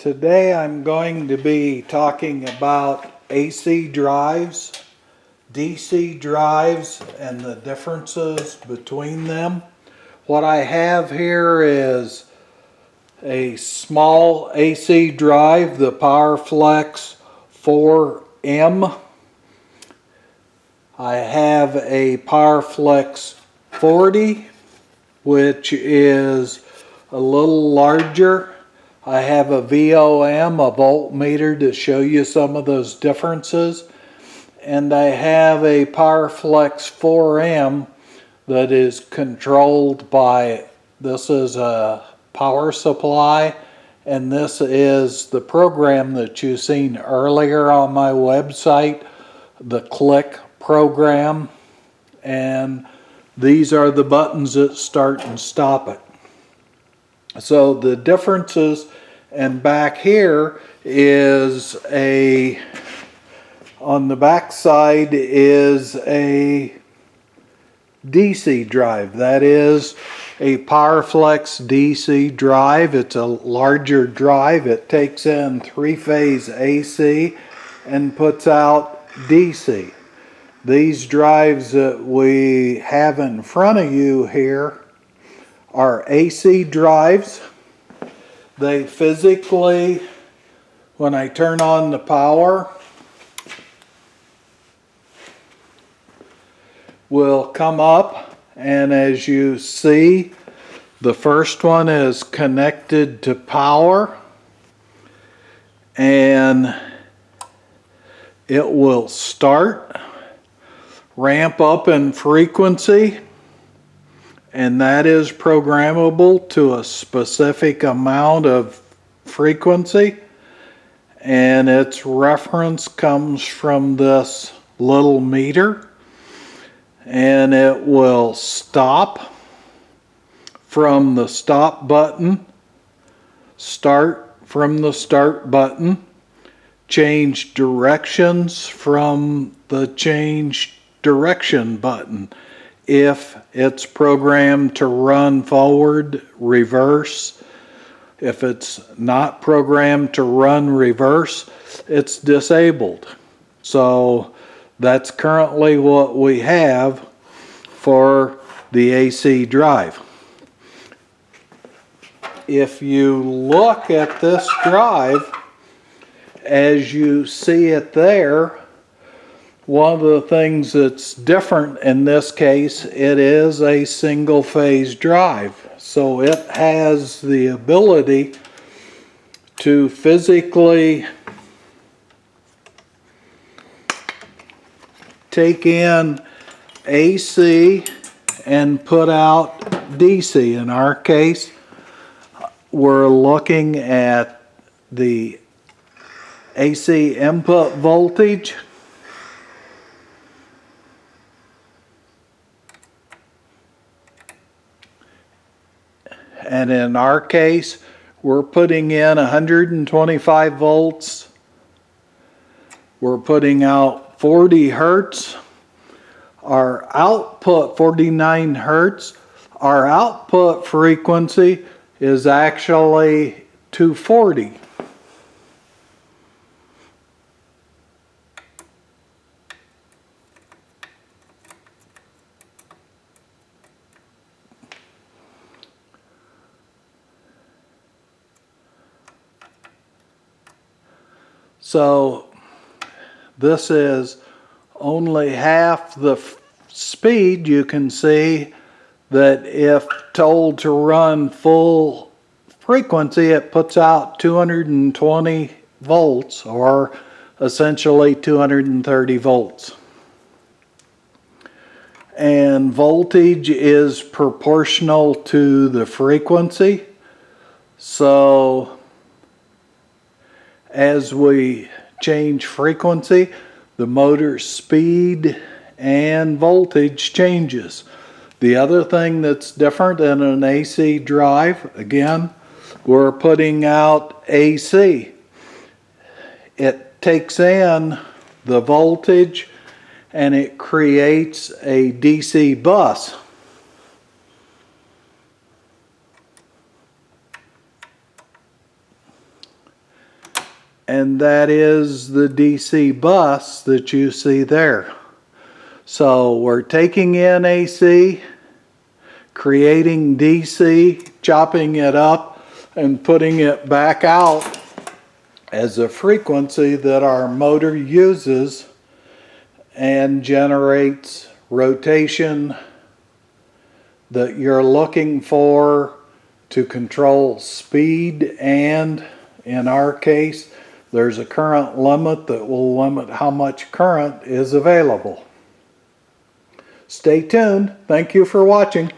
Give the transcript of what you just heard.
Today I'm going to be talking about AC drives, DC drives, and the differences between them. What I have here is a small AC drive, the PowerFlex 4M. I have a PowerFlex 40, which is a little larger. I have a VOM, a voltmeter, to show you some of those differences. And I have a PowerFlex 4M that is controlled by, this is a power supply, and this is the program that you've seen earlier on my website, the Click program. And these are the buttons that start and stop it. So the differences, and back here is on the back side is a DC drive. That is a PowerFlex DC drive. It's a larger drive. It takes in 3-phase AC and puts out DC. These drives that we have in front of you here are AC drives. They physically, when I turn on the power, will come up, and as you see, the first one is connected to power, and it will start, ramp up in frequency, and that is programmable to a specific amount of frequency, and its reference comes from this little meter, and it will stop from the stop button, start from the start button, change directions from the change direction button. If it's programmed to run forward, reverse. If it's not programmed to run reverse, it's disabled. So that's currently what we have for the AC drive. If you look at this drive, as you see it there, one of the things that's different in this case, it is a single phase drive. So it has the ability to physically take in AC and put out DC. In our case, we're looking at the AC input voltage, and in our case, we're putting in 125 volts. We're putting out 40 hertz. Our output, 49 hertz. Our output frequency is actually 240. So this is only half the speed. You can see that if told to run full frequency, it puts out 220 volts, or essentially 230 volts. And voltage is proportional to the frequency. So as we change frequency, the motor speed and voltage changes. The other thing that's different in an AC drive, again, we're putting out AC. It takes in the voltage and it creates a DC bus. and that is the DC bus that you see there. So we're taking in AC, creating DC, chopping it up, and putting it back out as a frequency that our motor uses and generates rotation that you're looking for to control speed, and in our case there's a current limit that will limit how much current is available. Stay tuned. Thank you for watching.